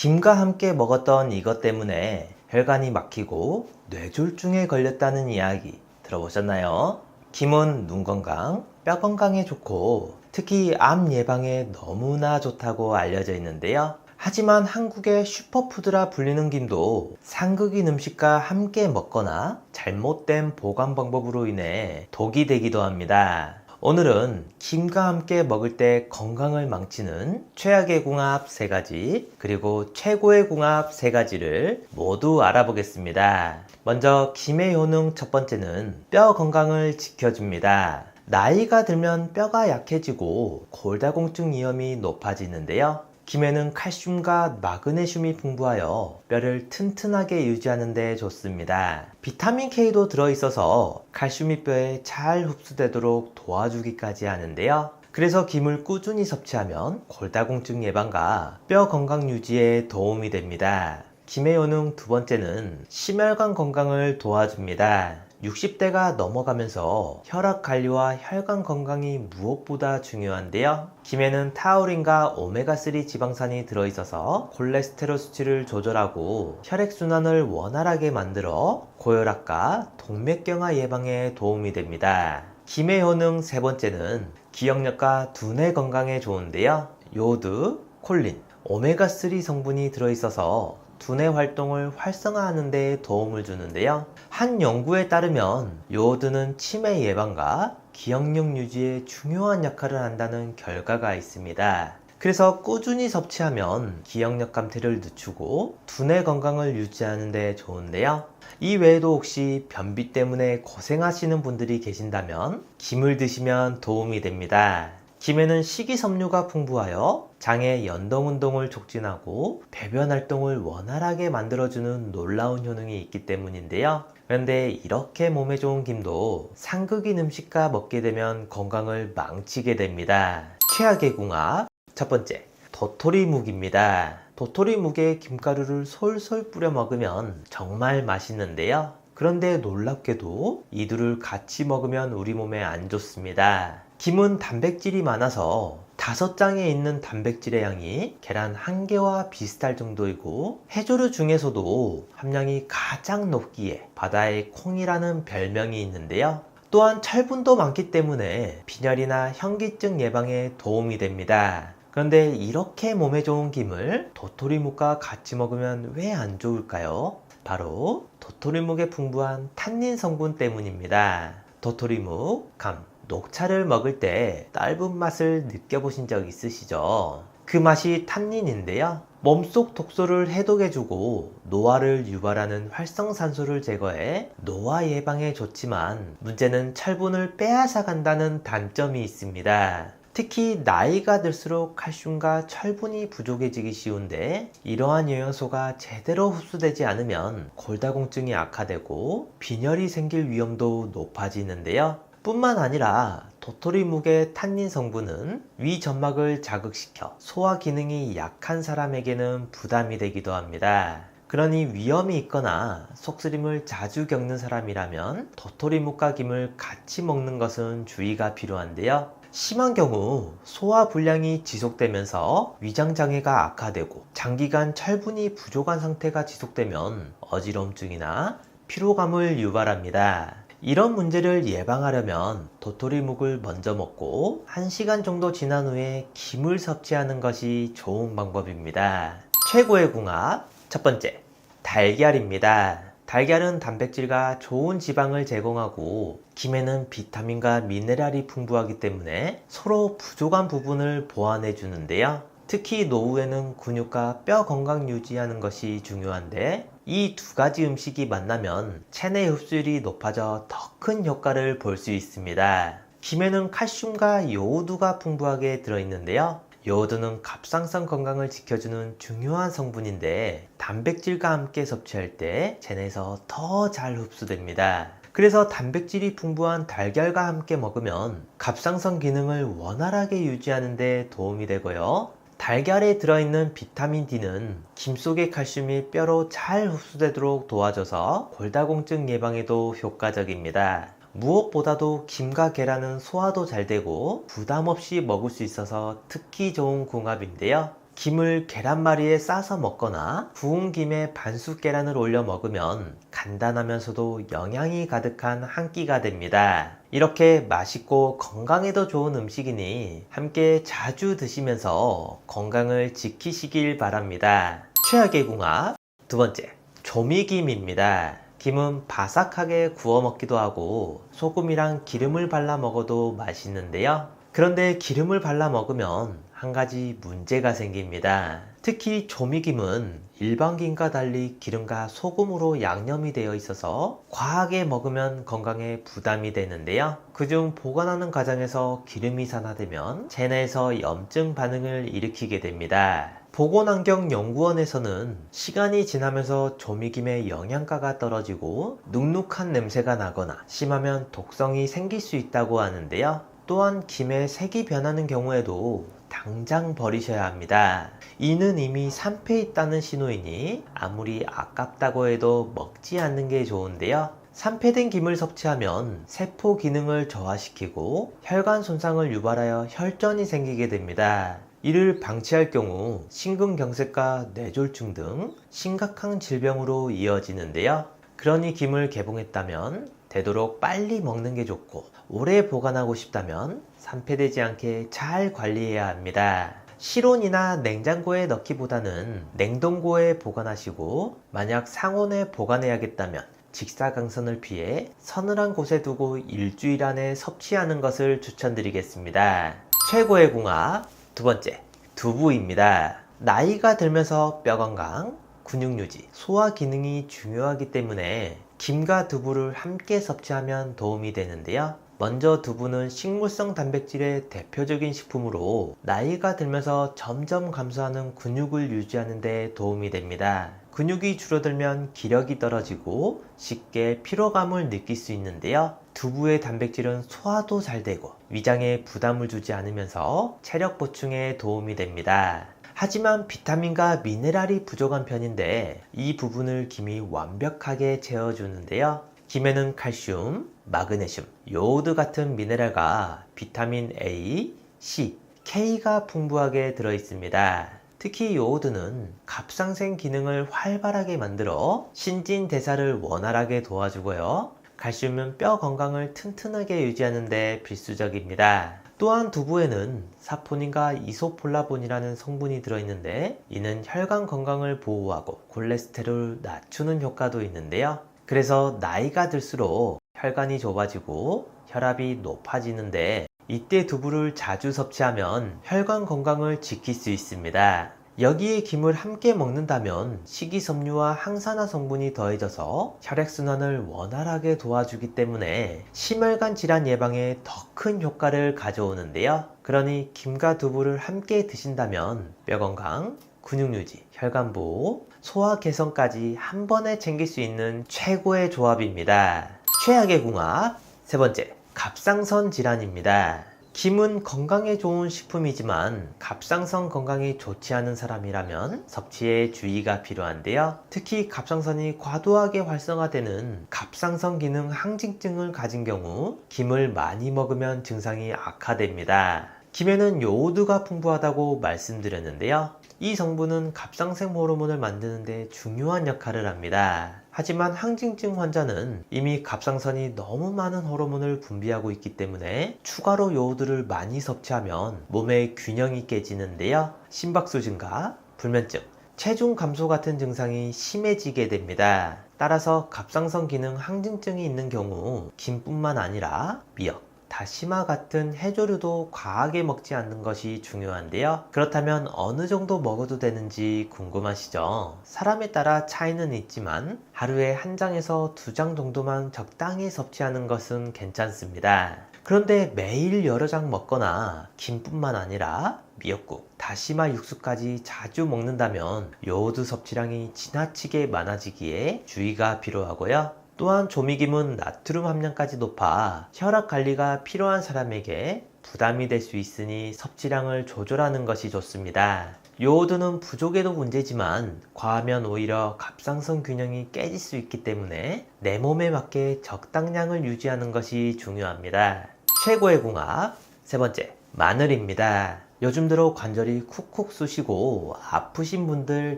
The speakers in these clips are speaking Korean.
김과 함께 먹었던 이것 때문에 혈관이 막히고 뇌졸중에 걸렸다는 이야기 들어보셨나요? 김은 눈 건강, 뼈 건강에 좋고 특히 암 예방에 너무나 좋다고 알려져 있는데요. 하지만 한국의 슈퍼푸드라 불리는 김도 상극인 음식과 함께 먹거나 잘못된 보관 방법으로 인해 독이 되기도 합니다. 오늘은 김과 함께 먹을 때 건강을 망치는 최악의 궁합 3가지 그리고 최고의 궁합 3가지를 모두 알아보겠습니다. 먼저 김의 효능 첫 번째는 뼈 건강을 지켜줍니다. 나이가 들면 뼈가 약해지고 골다공증 위험이 높아지는데요. 김에는 칼슘과 마그네슘이 풍부하여 뼈를 튼튼하게 유지하는 데 좋습니다. 비타민 K도 들어있어서 칼슘이 뼈에 잘 흡수되도록 도와주기까지 하는데요. 그래서 김을 꾸준히 섭취하면 골다공증 예방과 뼈 건강 유지에 도움이 됩니다. 김의 효능 두 번째는 심혈관 건강을 도와줍니다. 60대가 넘어가면서 혈압 관리와 혈관 건강이 무엇보다 중요한데요. 김에는 타우린과 오메가3 지방산이 들어있어서 콜레스테롤 수치를 조절하고 혈액순환을 원활하게 만들어 고혈압과 동맥경화 예방에 도움이 됩니다. 김의 효능 세 번째는 기억력과 두뇌 건강에 좋은데요. 요오드, 콜린, 오메가3 성분이 들어있어서 두뇌 활동을 활성화하는 데 도움을 주는데요. 한 연구에 따르면 요오드는 치매 예방과 기억력 유지에 중요한 역할을 한다는 결과가 있습니다. 그래서 꾸준히 섭취하면 기억력 감퇴를 늦추고 두뇌 건강을 유지하는 데 좋은데요. 이 외에도 혹시 변비 때문에 고생하시는 분들이 계신다면 김을 드시면 도움이 됩니다. 김에는 식이섬유가 풍부하여 장의 연동운동을 촉진하고 배변 활동을 원활하게 만들어주는 놀라운 효능이 있기 때문인데요. 그런데 이렇게 몸에 좋은 김도 상극인 음식과 먹게 되면 건강을 망치게 됩니다. 최악의 궁합 첫 번째, 도토리묵입니다. 도토리묵에 김가루를 솔솔 뿌려 먹으면 정말 맛있는데요. 그런데 놀랍게도 이 둘을 같이 먹으면 우리 몸에 안 좋습니다. 김은 단백질이 많아서 5장에 있는 단백질의 양이 계란 1개와 비슷할 정도이고 해조류 중에서도 함량이 가장 높기에 바다의 콩이라는 별명이 있는데요. 또한 철분도 많기 때문에 빈혈이나 현기증 예방에 도움이 됩니다. 그런데 이렇게 몸에 좋은 김을 도토리묵과 같이 먹으면 왜 안 좋을까요? 바로 도토리묵에 풍부한 탄닌 성분 때문입니다. 도토리묵, 감, 녹차를 먹을 때 떫은 맛을 느껴보신 적 있으시죠? 그 맛이 탄닌인데요. 몸속 독소를 해독해주고 노화를 유발하는 활성산소를 제거해 노화 예방에 좋지만 문제는 철분을 빼앗아 간다는 단점이 있습니다. 특히 나이가 들수록 칼슘과 철분이 부족해지기 쉬운데 이러한 영양소가 제대로 흡수되지 않으면 골다공증이 악화되고 빈혈이 생길 위험도 높아지는데요. 뿐만 아니라 도토리묵의 탄닌 성분은 위 점막을 자극시켜 소화 기능이 약한 사람에게는 부담이 되기도 합니다. 그러니 위염이 있거나 속쓰림을 자주 겪는 사람이라면 도토리묵과 김을 같이 먹는 것은 주의가 필요한데요. 심한 경우 소화 불량이 지속되면서 위장장애가 악화되고 장기간 철분이 부족한 상태가 지속되면 어지러움증이나 피로감을 유발합니다. 이런 문제를 예방하려면 도토리묵을 먼저 먹고 1시간 정도 지난 후에 김을 섭취하는 것이 좋은 방법입니다. 최고의 궁합 첫 번째, 달걀입니다. 달걀은 단백질과 좋은 지방을 제공하고 김에는 비타민과 미네랄이 풍부하기 때문에 서로 부족한 부분을 보완해 주는데요. 특히 노후에는 근육과 뼈 건강 유지하는 것이 중요한데 이 2가지 음식이 만나면 체내 흡수율이 높아져 더 큰 효과를 볼 수 있습니다. 김에는 칼슘과 요오드가 풍부하게 들어있는데요. 요오드는 갑상선 건강을 지켜주는 중요한 성분인데 단백질과 함께 섭취할 때 체내에서 더 잘 흡수됩니다. 그래서 단백질이 풍부한 달걀과 함께 먹으면 갑상선 기능을 원활하게 유지하는 데 도움이 되고요. 달걀에 들어있는 비타민 D는 김 속의 칼슘이 뼈로 잘 흡수되도록 도와줘서 골다공증 예방에도 효과적입니다. 무엇보다도 김과 계란은 소화도 잘 되고 부담 없이 먹을 수 있어서 특히 좋은 궁합인데요. 김을 계란말이에 싸서 먹거나 구운 김에 반숙 계란을 올려 먹으면 간단하면서도 영양이 가득한 한 끼가 됩니다. 이렇게 맛있고 건강에도 좋은 음식이니 함께 자주 드시면서 건강을 지키시길 바랍니다. 최악의 궁합 두 번째, 조미김입니다. 김은 바삭하게 구워 먹기도 하고 소금이랑 기름을 발라 먹어도 맛있는데요. 그런데 기름을 발라 먹으면 한 가지 문제가 생깁니다. 특히 조미김은 일반 김과 달리 기름과 소금으로 양념이 되어 있어서 과하게 먹으면 건강에 부담이 되는데요. 그중 보관하는 과정에서 기름이 산화되면 체내에서 염증 반응을 일으키게 됩니다. 보건환경연구원에서는 시간이 지나면서 조미김의 영양가가 떨어지고 눅눅한 냄새가 나거나 심하면 독성이 생길 수 있다고 하는데요. 또한 김의 색이 변하는 경우에도 당장 버리셔야 합니다. 이는 이미 산패 있다는 신호이니 아무리 아깝다고 해도 먹지 않는 게 좋은데요. 산패된 김을 섭취하면 세포 기능을 저하시키고 혈관 손상을 유발하여 혈전이 생기게 됩니다. 이를 방치할 경우 심근경색과 뇌졸중 등 심각한 질병으로 이어지는데요. 그러니 김을 개봉했다면 되도록 빨리 먹는 게 좋고 오래 보관하고 싶다면 산패되지 않게 잘 관리해야 합니다. 실온이나 냉장고에 넣기보다는 냉동고에 보관하시고 만약 상온에 보관해야겠다면 직사광선을 피해 서늘한 곳에 두고 일주일 안에 섭취하는 것을 추천드리겠습니다. 최고의 궁합 두 번째, 두부입니다. 나이가 들면서 뼈 건강, 근육 유지, 소화 기능이 중요하기 때문에 김과 두부를 함께 섭취하면 도움이 되는데요. 먼저 두부는 식물성 단백질의 대표적인 식품으로 나이가 들면서 점점 감소하는 근육을 유지하는 데 도움이 됩니다. 근육이 줄어들면 기력이 떨어지고 쉽게 피로감을 느낄 수 있는데요. 두부의 단백질은 소화도 잘 되고 위장에 부담을 주지 않으면서 체력 보충에 도움이 됩니다. 하지만 비타민과 미네랄이 부족한 편인데 이 부분을 김이 완벽하게 채워주는데요. 김에는 칼슘, 마그네슘, 요오드 같은 미네랄과 비타민 A, C, K가 풍부하게 들어있습니다. 특히 요오드는 갑상생 기능을 활발하게 만들어 신진대사를 원활하게 도와주고요. 칼슘은 뼈 건강을 튼튼하게 유지하는 데 필수적입니다. 또한 두부에는 사포닌과 이소폴라본이라는 성분이 들어있는데 이는 혈관 건강을 보호하고 콜레스테롤을 낮추는 효과도 있는데요. 그래서 나이가 들수록 혈관이 좁아지고 혈압이 높아지는데 이때 두부를 자주 섭취하면 혈관 건강을 지킬 수 있습니다. 여기에 김을 함께 먹는다면 식이섬유와 항산화 성분이 더해져서 혈액순환을 원활하게 도와주기 때문에 심혈관 질환 예방에 더 큰 효과를 가져오는데요. 그러니 김과 두부를 함께 드신다면 뼈 건강, 근육 유지, 혈관 보호, 소화 개선까지 한 번에 챙길 수 있는 최고의 조합입니다. 최악의 궁합 세 번째, 갑상선 질환입니다. 김은 건강에 좋은 식품이지만 갑상선 건강이 좋지 않은 사람이라면 섭취에 주의가 필요한데요. 특히 갑상선이 과도하게 활성화되는 갑상선 기능 항진증을 가진 경우 김을 많이 먹으면 증상이 악화됩니다. 김에는 요오드가 풍부하다고 말씀드렸는데요. 이 성분은 갑상생 호르몬을 만드는 데 중요한 역할을 합니다. 하지만 항진증 환자는 이미 갑상선이 너무 많은 호르몬을 분비하고 있기 때문에 추가로 요오드를 많이 섭취하면 몸의 균형이 깨지는데요. 심박수 증가, 불면증, 체중 감소 같은 증상이 심해지게 됩니다. 따라서 갑상선 기능 항진증이 있는 경우 김뿐만 아니라 미역, 다시마 같은 해조류도 과하게 먹지 않는 것이 중요한데요. 그렇다면 어느 정도 먹어도 되는지 궁금하시죠? 사람에 따라 차이는 있지만 하루에 한 장에서 두 장 정도만 적당히 섭취하는 것은 괜찮습니다. 그런데 매일 여러 장 먹거나 김뿐만 아니라 미역국, 다시마 육수까지 자주 먹는다면 요오드 섭취량이 지나치게 많아지기에 주의가 필요하고요. 또한 조미김은 나트륨 함량까지 높아 혈압 관리가 필요한 사람에게 부담이 될 수 있으니 섭취량을 조절하는 것이 좋습니다. 요오드는 부족해도 문제지만 과하면 오히려 갑상선 균형이 깨질 수 있기 때문에 내 몸에 맞게 적당량을 유지하는 것이 중요합니다. 최고의 궁합 세 번째, 마늘입니다. 요즘 들어 관절이 쿡쿡 쑤시고 아프신 분들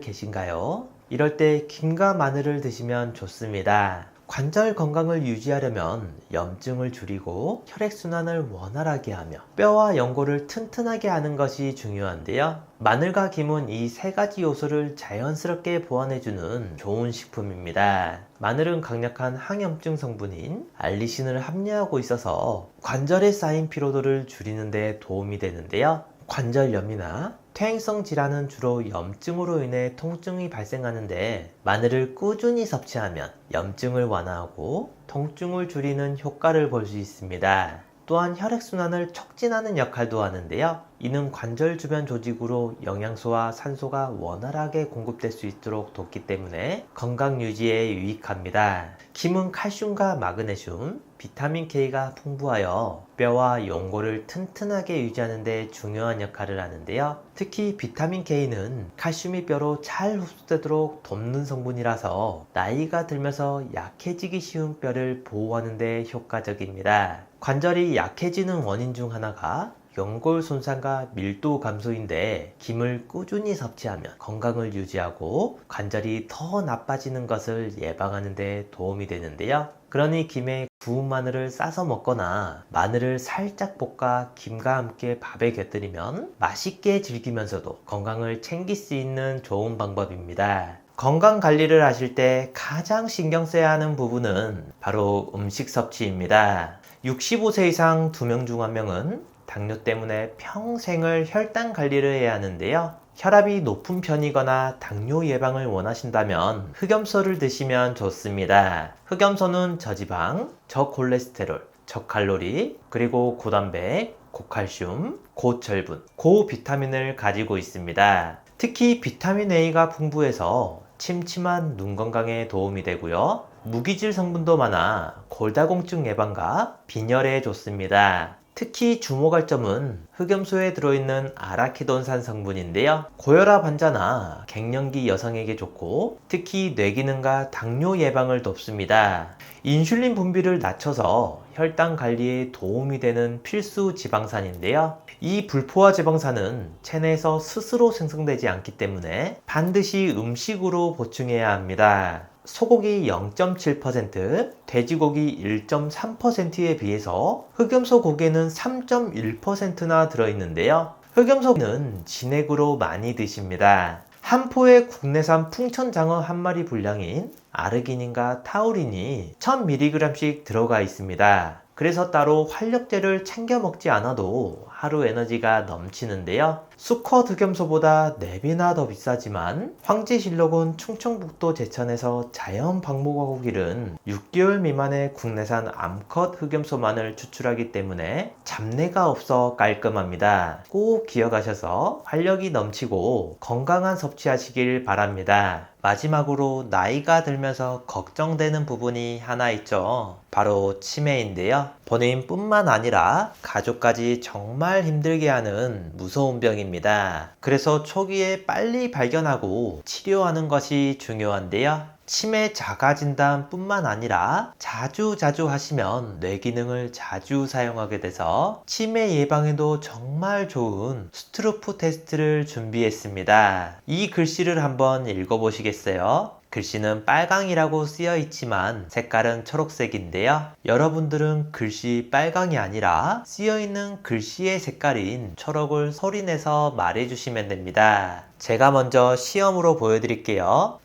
계신가요? 이럴 때 김과 마늘을 드시면 좋습니다. 관절 건강을 유지하려면 염증을 줄이고 혈액순환을 원활하게 하며 뼈와 연골을 튼튼하게 하는 것이 중요한데요. 마늘과 김은 이 세 가지 요소를 자연스럽게 보완해주는 좋은 식품입니다. 마늘은 강력한 항염증 성분인 알리신을 함유하고 있어서 관절에 쌓인 피로도를 줄이는 데 도움이 되는데요. 관절염이나 퇴행성 질환은 주로 염증으로 인해 통증이 발생하는데 마늘을 꾸준히 섭취하면 염증을 완화하고 통증을 줄이는 효과를 볼 수 있습니다. 또한 혈액순환을 촉진하는 역할도 하는데요. 이는 관절 주변 조직으로 영양소와 산소가 원활하게 공급될 수 있도록 돕기 때문에 건강 유지에 유익합니다. 김은 칼슘과 마그네슘, 비타민 K가 풍부하여 뼈와 연골을 튼튼하게 유지하는 데 중요한 역할을 하는데요. 특히 비타민 K는 칼슘이 뼈로 잘 흡수되도록 돕는 성분이라서 나이가 들면서 약해지기 쉬운 뼈를 보호하는 데 효과적입니다. 관절이 약해지는 원인 중 하나가 연골 손상과 밀도 감소인데 김을 꾸준히 섭취하면 건강을 유지하고 관절이 더 나빠지는 것을 예방하는 데 도움이 되는데요. 그러니 김에 구운 마늘을 싸서 먹거나 마늘을 살짝 볶아 김과 함께 밥에 곁들이면 맛있게 즐기면서도 건강을 챙길 수 있는 좋은 방법입니다. 건강 관리를 하실 때 가장 신경 써야 하는 부분은 바로 음식 섭취입니다. 65세 이상 2명 중 1명은 당뇨 때문에 평생을 혈당 관리를 해야 하는데요. 혈압이 높은 편이거나 당뇨 예방을 원하신다면 흑염소를 드시면 좋습니다. 흑염소는 저지방, 저콜레스테롤, 저칼로리, 그리고 고단백, 고칼슘, 고철분, 고비타민을 가지고 있습니다. 특히 비타민 A가 풍부해서 침침한 눈 건강에 도움이 되고요. 무기질 성분도 많아 골다공증 예방과 빈혈에 좋습니다. 특히 주목할 점은 흑염소에 들어있는 아라키돈산 성분인데요. 고혈압 환자나 갱년기 여성에게 좋고 특히 뇌기능과 당뇨 예방을 돕습니다. 인슐린 분비를 낮춰서 혈당 관리에 도움이 되는 필수 지방산인데요. 이 불포화 지방산은 체내에서 스스로 생성되지 않기 때문에 반드시 음식으로 보충해야 합니다. 소고기 0.7%, 돼지고기 1.3%에 비해서 흑염소 고기에는 3.1%나 들어있는데요. 흑염소는 진액으로 많이 드십니다. 한 포의 국내산 풍천장어 한 마리 분량인 아르기닌과 타우린이 1000mg씩 들어가 있습니다. 그래서 따로 활력제를 챙겨 먹지 않아도 하루 에너지가 넘치는데요. 수컷 흑염소보다 4배나 더 비싸지만 황제실록은 충청북도 제천에서 자연 방목하고 기른 6개월 미만의 국내산 암컷 흑염소만을 추출하기 때문에 잡내가 없어 깔끔합니다. 꼭 기억하셔서 활력이 넘치고 건강한 섭취하시길 바랍니다. 마지막으로 나이가 들면서 걱정되는 부분이 하나 있죠. 바로 치매인데요. 본인뿐만 아니라 가족까지 정말 힘들게 하는 무서운 병입니다. 그래서 초기에 빨리 발견하고 치료하는 것이 중요한데요. 치매 자가진단 뿐만 아니라 자주 하시면 뇌기능을 자주 사용하게 돼서 치매 예방에도 정말 좋은 스트루프 테스트를 준비했습니다. 이 글씨를 한번 읽어보시겠어요? 글씨는 빨강이라고 쓰여 있지만 색깔은 초록색인데요. 여러분들은 글씨 빨강이 아니라 쓰여 있는 글씨의 색깔인 초록을 소리내서 말해주시면 됩니다. 제가 먼저 시험으로 보여드릴게요.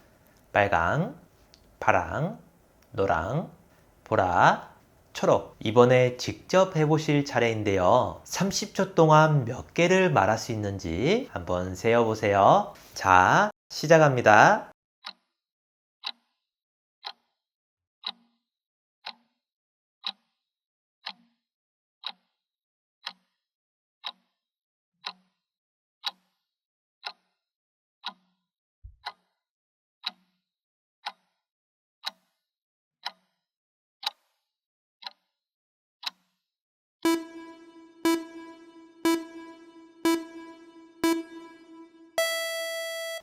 빨강, 파랑, 노랑, 보라, 초록. 이번에 직접 해보실 차례인데요. 30초 동안 몇 개를 말할 수 있는지 한번 세어보세요. 자, 시작합니다.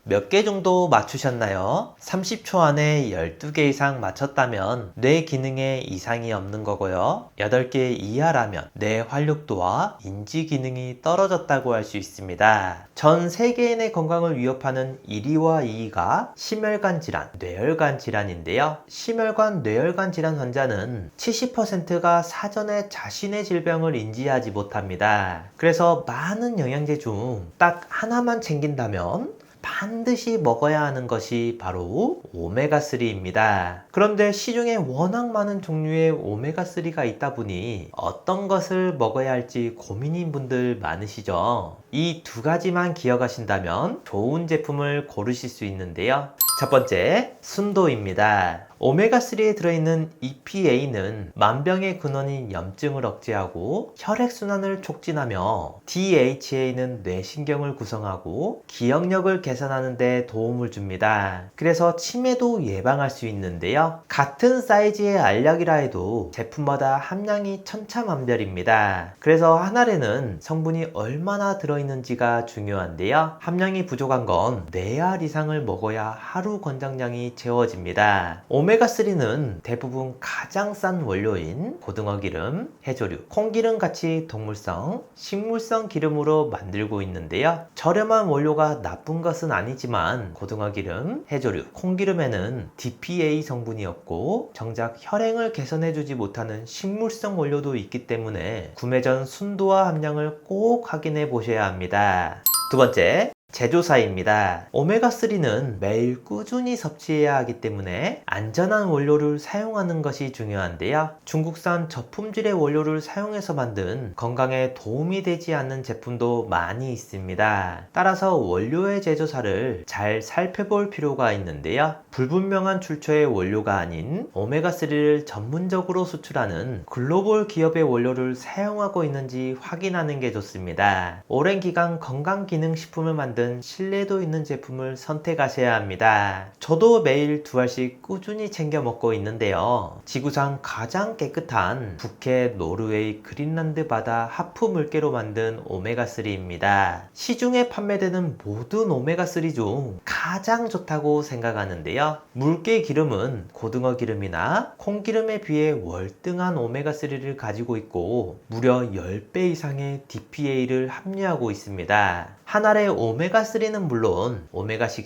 몇 개 정도 맞추셨나요? 30초 안에 12개 이상 맞췄다면 뇌 기능에 이상이 없는 거고요. 8개 이하라면 뇌 활력도와 인지 기능이 떨어졌다고 할 수 있습니다. 전 세계인의 건강을 위협하는 1위와 2위가 심혈관 질환, 뇌혈관 질환인데요. 심혈관, 뇌혈관 질환 환자는 70%가 사전에 자신의 질병을 인지하지 못합니다. 그래서 많은 영양제 중 딱 하나만 챙긴다면 반드시 먹어야 하는 것이 바로 오메가3입니다. 그런데 시중에 워낙 많은 종류의 오메가3가 있다 보니 어떤 것을 먹어야 할지 고민인 분들 많으시죠? 이 두 가지만 기억하신다면 좋은 제품을 고르실 수 있는데요. 첫 번째, 순도입니다. 오메가3에 들어있는 EPA는 만병의 근원인 염증을 억제하고 혈액순환을 촉진하며 DHA는 뇌신경을 구성하고 기억력을 개선하는 데 도움을 줍니다. 그래서 치매도 예방할 수 있는데요. 같은 사이즈의 알약이라 해도 제품마다 함량이 천차만별입니다. 그래서 한 알에는 성분이 얼마나 들어있는지가 중요한데요. 함량이 부족한 건 4알 이상을 먹어야 하루 권장량이 채워집니다. 오메가3는 대부분 가장 싼 원료인 고등어 기름, 해조류, 콩기름 같이 동물성, 식물성 기름으로 만들고 있는데요. 저렴한 원료가 나쁜 것은 아니지만 고등어 기름, 해조류, 콩기름에는 DPA 성분이 없고 정작 혈행을 개선해주지 못하는 식물성 원료도 있기 때문에 구매 전 순도와 함량을 꼭 확인해 보셔야 합니다. 두 번째, 제조사입니다. 오메가3는 매일 꾸준히 섭취해야 하기 때문에 안전한 원료를 사용하는 것이 중요한데요. 중국산 저품질의 원료를 사용해서 만든 건강에 도움이 되지 않는 제품도 많이 있습니다. 따라서 원료의 제조사를 잘 살펴볼 필요가 있는데요. 불분명한 출처의 원료가 아닌 오메가3를 전문적으로 수출하는 글로벌 기업의 원료를 사용하고 있는지 확인하는 게 좋습니다. 오랜 기간 건강기능식품을 만든 신뢰도 있는 제품을 선택하셔야 합니다. 저도 매일 2알씩 꾸준히 챙겨 먹고 있는데요. 지구상 가장 깨끗한 북해, 노르웨이, 그린란드 바다 하프 물개로 만든 오메가3입니다. 시중에 판매되는 모든 오메가3 중 가장 좋다고 생각하는데요. 물개 기름은 고등어 기름이나 콩기름에 비해 월등한 오메가3를 가지고 있고 무려 10배 이상의 DPA를 함유하고 있습니다. 한 알의 오메가3는 물론 오메가6,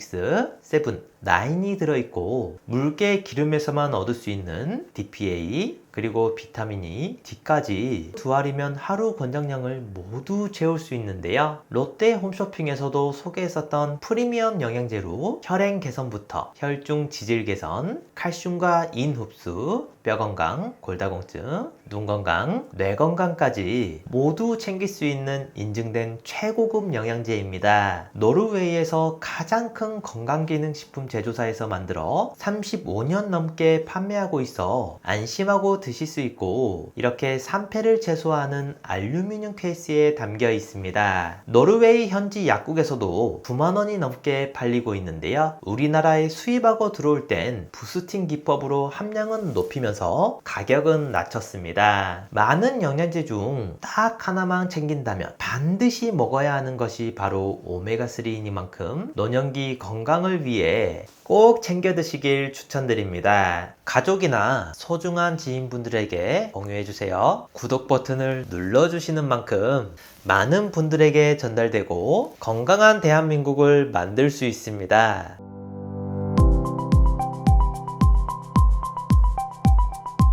7, 9이 들어있고 물개 기름에서만 얻을 수 있는 DPA 그리고 비타민 D까지 2알이면 하루 권장량을 모두 채울 수 있는데요. 롯데 홈쇼핑에서도 소개했었던 프리미엄 영양제로 혈행 개선부터 혈중 지질 개선, 칼슘과 인 흡수, 뼈 건강, 골다공증, 눈 건강, 뇌 건강까지 모두 챙길 수 있는 인증된 최고급 영양제입니다. 노르웨이에서 가장 큰 건강기능식품 제조사에서 만들어 35년 넘게 판매하고 있어 안심하고 드실 수 있고 이렇게 산패를 최소화하는 알루미늄 케이스에 담겨 있습니다. 노르웨이 현지 약국에서도 9만원이 넘게 팔리고 있는데요. 우리나라에 수입하고 들어올 땐 부스팅 기법으로 함량은 높이면서 가격은 낮췄습니다. 많은 영양제 중 딱 하나만 챙긴다면 반드시 먹어야 하는 것이 바로 오메가3이니만큼 노년기 건강을 위해 꼭 챙겨 드시길 추천드립니다. 가족이나 소중한 지인분들에게 공유해주세요. 구독 버튼을 눌러주시는 만큼 많은 분들에게 전달되고 건강한 대한민국을 만들 수 있습니다.